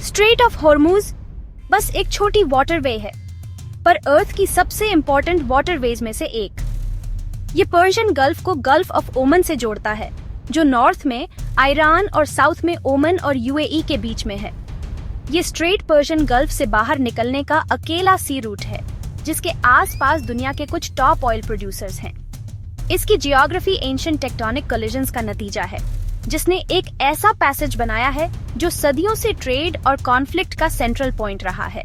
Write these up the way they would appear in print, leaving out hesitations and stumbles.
Straight of Hormuz बस एक छोटी वाटरवे है, पर अर्थ की सबसे इंपॉर्टेंट वाटरवेज में से एक। ये पर्शियन गल्फ को गल्फ ऑफ ओमन से जोड़ता है, जो नॉर्थ में ईरान और साउथ में ओमन और यूएई के बीच में है। ये स्ट्रेट पर्शियन गल्फ से बाहर निकलने का अकेला सी रूट है, जिसके आसपास दुनिया के कुछ टॉप ऑयल प्रोड्यूसर्स हैं। इसकी जियोग्राफी एंशिएंट टेक्टोनिक कोलिजन्स का नतीजा है, जिसने एक ऐसा पैसेज बनाया है जो सदियों से ट्रेड और कॉन्फ्लिक्ट का सेंट्रल पॉइंट रहा है।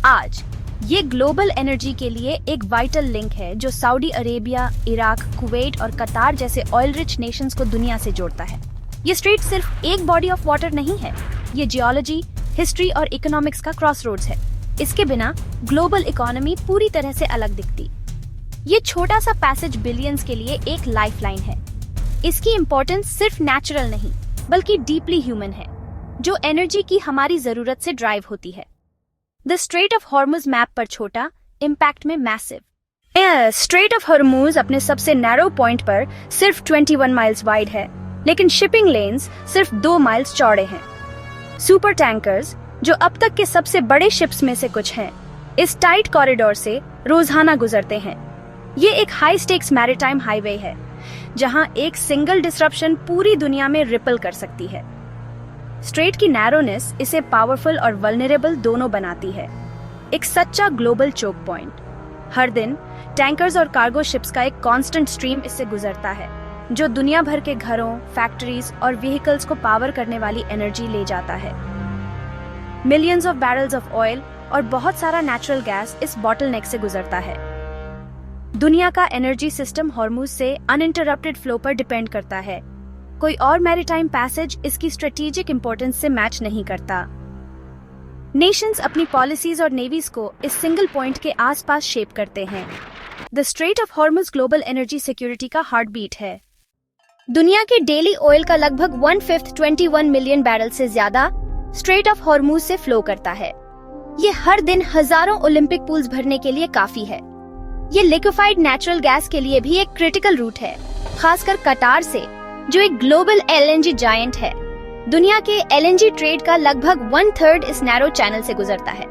आज ये ग्लोबल एनर्जी के लिए एक वाइटल लिंक है, जो सऊदी अरेबिया, इराक, कुवैत और कतार जैसे ऑयल रिच नेशंस को दुनिया से जोड़ता है। ये स्ट्रेट सिर्फ एक बॉडी ऑफ वाटर नहीं है, ये जियोलॉजी, हिस्ट्री और इकोनॉमिक्स का क्रॉसरोड्स है। इसके बिना ग्लोबल इकोनॉमी पूरी तरह से अलग दिखती। ये छोटा सा पैसेज बिलियंस के लिए एक लाइफलाइन है। इसकी इम्पोर्टेंस सिर्फ नेचुरल नहीं, बल्कि डीपली ह्यूमन है, जो एनर्जी की हमारी जरूरत से ड्राइव होती है। The straight of Hormuz map पर छोटा, इम्पैक्ट में मैसिव। स्ट्रेट ऑफ हॉर्मुज अपने सबसे नैरो पॉइंट पर सिर्फ 21 माइल्स वाइड है, लेकिन शिपिंग लेन्स सिर्फ 2 माइल्स चौड़े हैं। सुपर टैंकर्स, जो अब तक के सबसे बड़े शिप्स में से कुछ हैं, इस टाइट कॉरिडोर से रोजाना गुजरते हैं। ये एक हाई स्टेक्स मैरीटाइम हाईवे है, जहां एक सिंगल डिसरप्शन पूरी दुनिया में रिपल कर सकती है। स्ट्रेट की नैरोनेस इसे पावरफुल और वल्नरेबल दोनों बनाती है, एक सच्चा ग्लोबल चोक पॉइंट। हर दिन टैंकर्स और कार्गो शिप्स का एक कांस्टेंट स्ट्रीम इससे गुजरता है, जो दुनिया भर के घरों, फैक्ट्रीज और व्हीकल्स को पावर करने वाली एनर्जी ले जाता है। Millions of barrels of oil और बहुत सारा नेचुरल गैस इस बॉटलनेक से गुजरता है। दुनिया का एनर्जी सिस्टम हॉर्मुज से अनइंटरप्टेड फ्लो पर डिपेंड करता है। कोई और मैरीटाइम पैसेज इसकी स्ट्रेटेजिक इंपॉर्टेंस से मैच नहीं करता। नेशंस अपनी पॉलिसीज और नेवीज को इस सिंगल पॉइंट के आसपास शेप करते हैं। The straight of Hormuz global energy security का हार्ट बीट है। दुनिया के डेली ऑयल का लगभग 1/5 21 मिलियन बैरल से ज्यादा स्ट्रेट ऑफ हॉर्मुज से फ्लो करता है। ये हर दिन हजारों ओलंपिक पूल्स भरने के लिए काफी है। ये लिक्विफाइड नेचुरल गैस के लिए भी एक क्रिटिकल रूट है, खासकर कतार से, जो एक ग्लोबल एलएनजी जायंट है। दुनिया के एलएनजी ट्रेड का लगभग 1/3 इस नैरो चैनल से गुजरता है।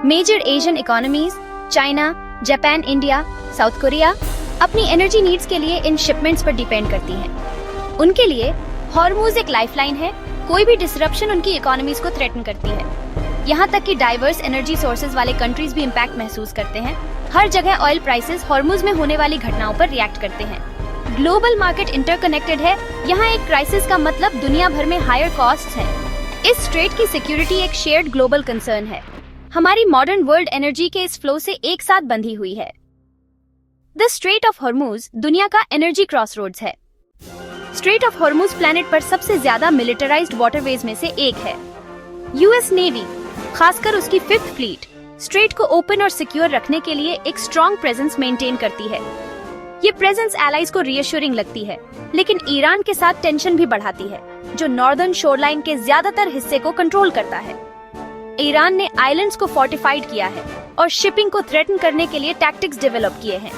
Major Asian economies China, Japan, India, South Korea अपनी एनर्जी नीड्स के लिए इन शिपमेंट्स पर डिपेंड करती हैं। उनके लिए हॉर्मुज एक लाइफलाइन है। कोई भी डिसरप्शन उनकी इकोनॉमीज को थ्रेटन करती है। यहाँ तक कि डाइवर्स एनर्जी सोर्सेज वाले कंट्रीज भी इम्पैक्ट महसूस करते हैं। हर जगह ऑयल प्राइसेस हॉर्मुज में होने वाली घटनाओं पर रिएक्ट करते हैं। ग्लोबल मार्केट इंटरकनेक्टेड है। यहाँ एक क्राइसिस का मतलब दुनिया भर में हायर कॉस्ट्स हैं। इस स्ट्रेट की सिक्योरिटी एक शेयर्ड ग्लोबल कंसर्न है। हमारी मॉडर्न वर्ल्ड एनर्जी के इस फ्लो से एक साथ बंधी हुई है। द स्ट्रेट ऑफ हॉर्मुज दुनिया का एनर्जी क्रॉसरोड्स है। स्ट्रेट ऑफ हॉर्मुज प्लैनेट पर सबसे ज्यादा मिलिटराइज्ड वाटरवेज में से एक है। यूएस नेवी, खासकर उसकी 5th फ्लीट, स्ट्रेट को ओपन और सिक्योर रखने के लिए एक स्ट्रॉन्ग प्रेजेंस मेंटेन करती है। ये प्रेजेंस एलाइज को रिएश्योरिंग लगती है, लेकिन ईरान के साथ टेंशन भी बढ़ाती है, जो नॉर्दर्न शोरलाइन के ज्यादातर हिस्से को कंट्रोल करता है। ईरान ने आइलैंड्स को फोर्टिफाइड किया है और शिपिंग को थ्रेटन करने के लिए टैक्टिक्स डेवलप किए हैं,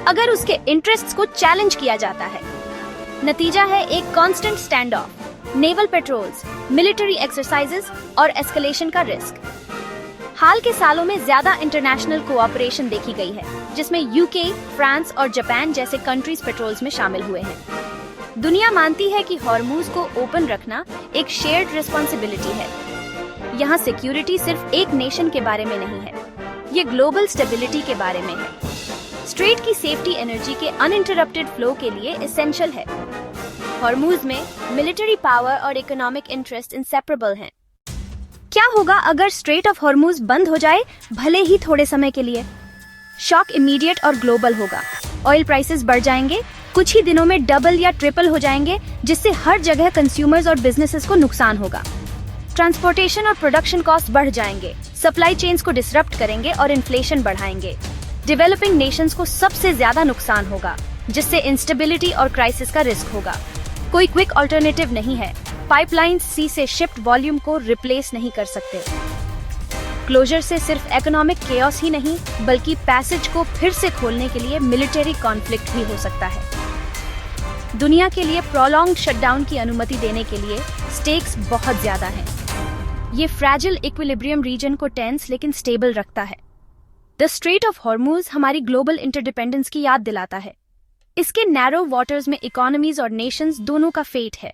अगर उसके इंटरेस्ट्स को चैलेंज किया जाता है। नतीजा है एक constant stand of, naval patrols, military exercises और एस्केलेशन का रिस्क। हाल के सालों में ज्यादा इंटरनेशनल कोऑपरेशन देखी गई है, जिसमें यूके, फ्रांस और जापान जैसे कंट्रीज पेट्रोल्स में शामिल हुए हैं। दुनिया मानती है कि हॉर्मुज को ओपन रखना एक शेयर्ड रिस्पॉन्सिबिलिटी है। यहाँ सिक्योरिटी सिर्फ एक नेशन के बारे में नहीं है, ये ग्लोबल स्टेबिलिटी के बारे में है। स्ट्रेट की सेफ्टी एनर्जी के अनइंटरप्टेड फ्लो के लिए एसेंशियल है। हॉर्मुज में मिलिट्री पावर और इकोनॉमिक इंटरेस्ट इंसेपरेबल हैं। क्या होगा अगर स्ट्रेट ऑफ हॉर्मुज बंद हो जाए, भले ही थोड़े समय के लिए? शॉक इमीडिएट और ग्लोबल होगा। ऑयल प्राइसेस बढ़ जाएंगे, कुछ ही दिनों में डबल या ट्रिपल हो जाएंगे, जिससे हर जगह कंज्यूमर्स और बिजनेसेस को नुकसान होगा। ट्रांसपोर्टेशन और प्रोडक्शन कॉस्ट बढ़ जाएंगे, सप्लाई चेन्स को डिसरप्ट करेंगे और इन्फ्लेशन बढ़ाएंगे। डेवलपिंग नेशंस को सबसे ज्यादा नुकसान होगा, जिससे इंस्टेबिलिटी और क्राइसिस का रिस्क होगा। कोई क्विक अल्टरनेटिव नहीं है। पाइपलाइंस सी से शिफ्ट वॉल्यूम को रिप्लेस नहीं कर सकते। क्लोजर से सिर्फ इकोनॉमिक केओस ही नहीं, बल्कि पैसेज को फिर से खोलने के लिए मिलिट्री कॉन्फ्लिक्ट भी हो सकता है। दुनिया के लिए प्रोलॉन्ग्ड शटडाउन की अनुमति देने के लिए स्टेक्स बहुत ज्यादा हैं। ये फ्रैजिल इक्विलिब्रियम रीजन को टेंस लेकिन स्टेबल रखता है। द स्ट्रेट ऑफ हॉर्मुज हमारी ग्लोबल इंटरडिपेंडेंस की याद दिलाता है। इसके नैरो वाटर्स में इकोनॉमीज और नेशंस दोनों का फेट है।